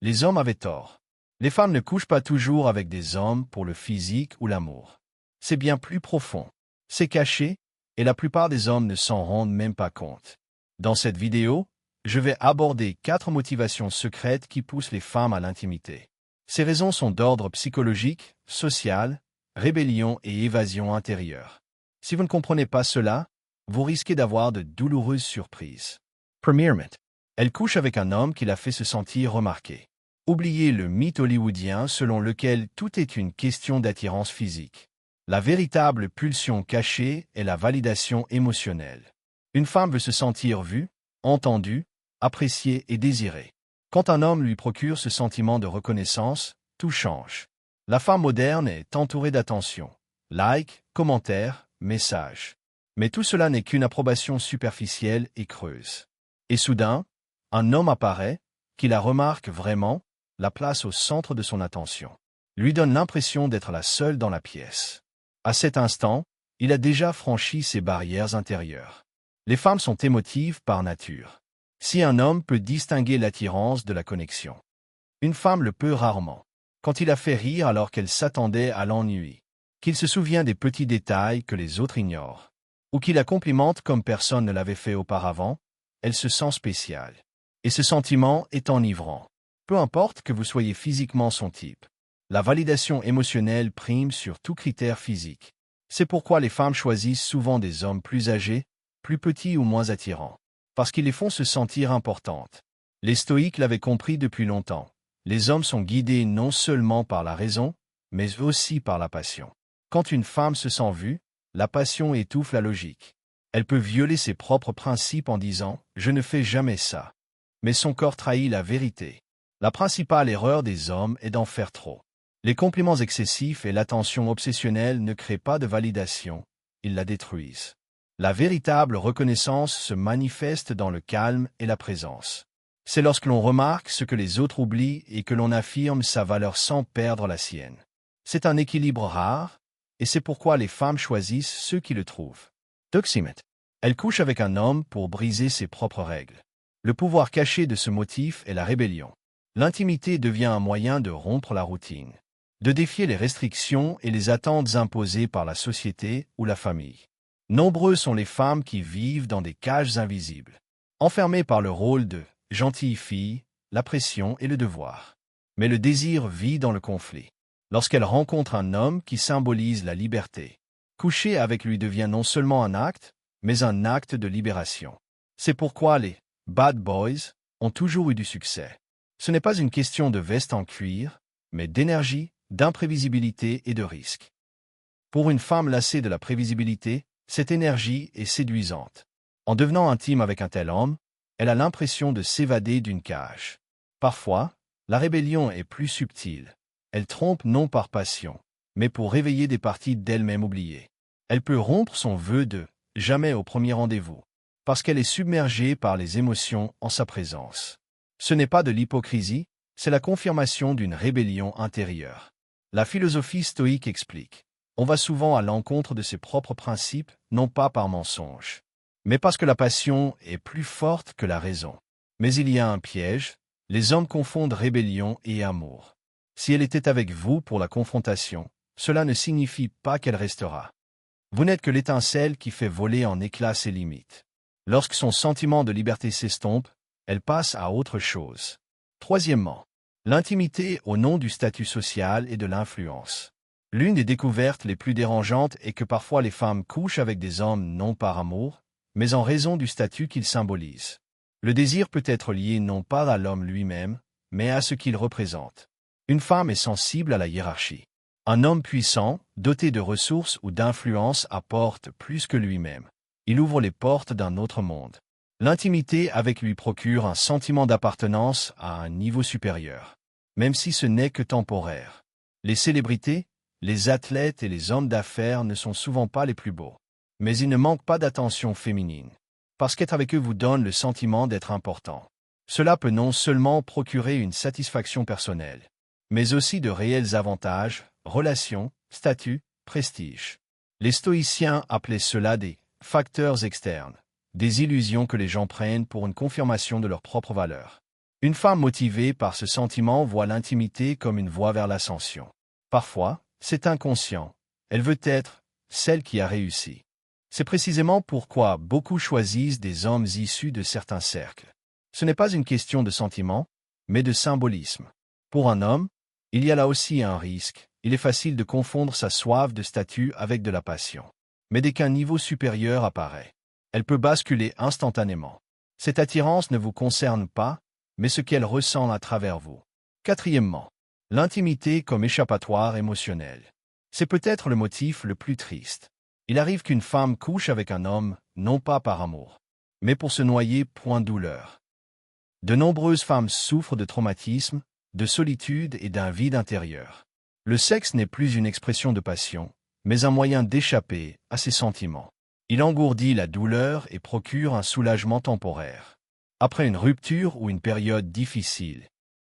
les hommes avaient tort. Les femmes ne couchent pas toujours avec des hommes pour le physique ou l'amour. C'est bien plus profond. C'est caché, et la plupart des hommes ne s'en rendent même pas compte. Dans cette vidéo, je vais aborder 4 motivations secrètes qui poussent les femmes à l'intimité. Ces raisons sont d'ordre psychologique, social, rébellion et évasion intérieure. Si vous ne comprenez pas cela, vous risquez d'avoir de douloureuses surprises. Premièrement, elle couche avec un homme qui la fait se sentir remarquée. Oubliez le mythe hollywoodien selon lequel tout est une question d'attirance physique. La véritable pulsion cachée est la validation émotionnelle. Une femme veut se sentir vue, entendue, appréciée et désirée. Quand un homme lui procure ce sentiment de reconnaissance, tout change. La femme moderne est entourée d'attention. Likes, commentaires, messages. Mais tout cela n'est qu'une approbation superficielle et creuse. Et soudain, un homme apparaît, qui la remarque vraiment, la place au centre de son attention. Lui donne l'impression d'être la seule dans la pièce. À cet instant, il a déjà franchi ses barrières intérieures. Les femmes sont émotives par nature. Si un homme peut distinguer l'attirance de la connexion, une femme le peut rarement. Quand il a fait rire alors qu'elle s'attendait à l'ennui, qu'il se souvient des petits détails que les autres ignorent, ou qu'il la complimente comme personne ne l'avait fait auparavant, elle se sent spéciale. Et ce sentiment est enivrant. Peu importe que vous soyez physiquement son type. La validation émotionnelle prime sur tout critère physique. C'est pourquoi les femmes choisissent souvent des hommes plus âgés, plus petits ou moins attirants. Parce qu'ils les font se sentir importantes. Les stoïques l'avaient compris depuis longtemps. Les hommes sont guidés non seulement par la raison, mais aussi par la passion. Quand une femme se sent vue, la passion étouffe la logique. Elle peut violer ses propres principes en disant « je ne fais jamais ça ». Mais son corps trahit la vérité. La principale erreur des hommes est d'en faire trop. Les compliments excessifs et l'attention obsessionnelle ne créent pas de validation, ils la détruisent. La véritable reconnaissance se manifeste dans le calme et la présence. C'est lorsque l'on remarque ce que les autres oublient et que l'on affirme sa valeur sans perdre la sienne. C'est un équilibre rare, et c'est pourquoi les femmes choisissent ceux qui le trouvent. Doximet. Elle couche avec un homme pour briser ses propres règles. Le pouvoir caché de ce motif est la rébellion. L'intimité devient un moyen de rompre la routine, de défier les restrictions et les attentes imposées par la société ou la famille. Nombreux sont les femmes qui vivent dans des cages invisibles, enfermées par le rôle de gentille fille, la pression et le devoir. Mais le désir vit dans le conflit. Lorsqu'elle rencontre un homme qui symbolise la liberté, coucher avec lui devient non seulement un acte, mais un acte de libération. C'est pourquoi les bad boys ont toujours eu du succès. Ce n'est pas une question de veste en cuir, mais d'énergie, d'imprévisibilité et de risque. Pour une femme lassée de la prévisibilité, cette énergie est séduisante. En devenant intime avec un tel homme, elle a l'impression de s'évader d'une cage. Parfois, la rébellion est plus subtile. Elle trompe non par passion, mais pour réveiller des parties d'elle-même oubliées. Elle peut rompre son vœu de « jamais au premier rendez-vous », parce qu'elle est submergée par les émotions en sa présence. Ce n'est pas de l'hypocrisie, c'est la confirmation d'une rébellion intérieure. La philosophie stoïque explique. On va souvent à l'encontre de ses propres principes, non pas par mensonge, mais parce que la passion est plus forte que la raison. Mais il y a un piège, les hommes confondent rébellion et amour. Si elle était avec vous pour la confrontation, cela ne signifie pas qu'elle restera. Vous n'êtes que l'étincelle qui fait voler en éclats ses limites. Lorsque son sentiment de liberté s'estompe, elle passe à autre chose. Troisièmement, l'intimité au nom du statut social et de l'influence. L'une des découvertes les plus dérangeantes est que parfois les femmes couchent avec des hommes non par amour, mais en raison du statut qu'ils symbolisent. Le désir peut être lié non pas à l'homme lui-même, mais à ce qu'il représente. Une femme est sensible à la hiérarchie. Un homme puissant, doté de ressources ou d'influence apporte plus que lui-même. Il ouvre les portes d'un autre monde. L'intimité avec lui procure un sentiment d'appartenance à un niveau supérieur, même si ce n'est que temporaire. Les célébrités, les athlètes et les hommes d'affaires ne sont souvent pas les plus beaux. Mais ils ne manquent pas d'attention féminine. Parce qu'être avec eux vous donne le sentiment d'être important. Cela peut non seulement procurer une satisfaction personnelle, mais aussi de réels avantages, relations, statut, prestige. Les stoïciens appelaient cela des facteurs externes, des illusions que les gens prennent pour une confirmation de leur propre valeur. Une femme motivée par ce sentiment voit l'intimité comme une voie vers l'ascension. Parfois, c'est inconscient. Elle veut être celle qui a réussi. C'est précisément pourquoi beaucoup choisissent des hommes issus de certains cercles. Ce n'est pas une question de sentiment, mais de symbolisme. Pour un homme, il y a là aussi un risque. Il est facile de confondre sa soif de statut avec de la passion. Mais dès qu'un niveau supérieur apparaît, elle peut basculer instantanément. Cette attirance ne vous concerne pas, mais ce qu'elle ressent à travers vous. Quatrièmement, l'intimité comme échappatoire émotionnel. C'est peut-être le motif le plus triste. Il arrive qu'une femme couche avec un homme, non pas par amour, mais pour se noyer point de douleur. De nombreuses femmes souffrent de traumatisme, de solitude et d'un vide intérieur. Le sexe n'est plus une expression de passion, mais un moyen d'échapper à ses sentiments. Il engourdit la douleur et procure un soulagement temporaire. Après une rupture ou une période difficile,